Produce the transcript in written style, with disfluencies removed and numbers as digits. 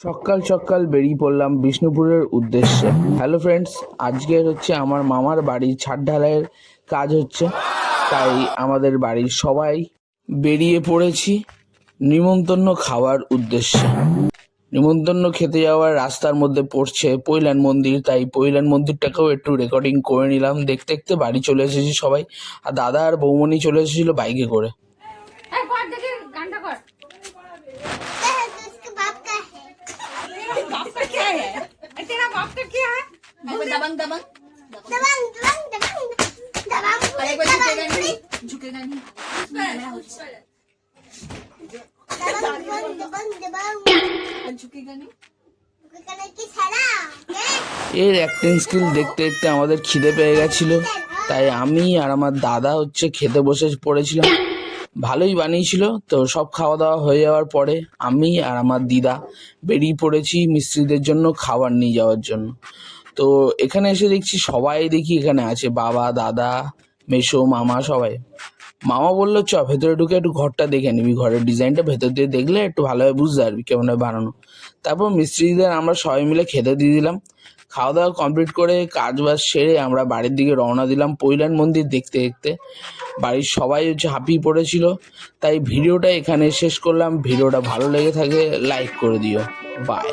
সকাল সকাল বেরিয়ে পড়লাম বিষ্ণুপুরের উদ্দেশ্যে। হ্যালো ফ্রেন্ডস, আজকে হচ্ছে আমার মামার বাড়ির ছাদ ঢালাইয়ের কাজ হচ্ছে, তাই আমাদের বাড়ির সবাই বেরিয়ে পড়েছি নিমন্ত্রণ খাওয়ার উদ্দেশ্যে। নিমন্ত্রণ খেতে যাওয়ার রাস্তার মধ্যে পড়ছে পৈলান মন্দির, তাই পৈলান মন্দিরটাকেও একটু রেকর্ডিং করে নিলাম। দেখতে দেখতে বাড়ি চলে এসেছি সবাই, আর দাদা আর বৌমনি চলে এসেছিল বাইকে করে। दबंग दबंग दबंग दबंग दबंग दबंग अरे कोई झुकेगा नहीं दबंग दबंग झुकेगा नहीं এর অ্যাক্টিং স্কিল দেখতে দেখতে আমাদের খিদে পেয়ে গেছিল, তাই আমি আর আমার দাদা হচ্ছে খেতে বসে পড়েছিলাম। ভালোই বানিয়েছিল। তো সব খাওয়া দাওয়া হয়ে যাওয়ার পরে আমি আর আমার দিদা বেরিয়ে পড়েছি মিস্ত্রিদের জন্য খাবার নিয়ে যাওয়ার জন্য। তো এখানে এসে দেখছি সবাই এখানে আছে, বাবা, দাদা, মেসো, মামা, সবাই। মামা বললো চ ভেতরে ঢুকে একটু ঘরটা দেখে নিবি, ঘরের ডিজাইনটা ভেতর দিয়ে দেখলে একটু ভালোভাবে বুঝতে পারবি কেমন বানানো। তারপর মিস্ত্রিদের আমরা সবাই মিলে খেতে দিয়ে দিলাম। খাওয়া দাওয়া কমপ্লিট করে কাজ বাজ সেরে আমরা বাড়ির দিকে রওনা দিলাম পৈলান মন্দির দেখতে দেখতে। বাড়ির সবাই হচ্ছে হাঁপিয়ে পড়েছিল, তাই ভিডিওটা এখানে শেষ করলাম। ভিডিওটা ভালো লেগে থাকে লাইক করে দিও। বাই।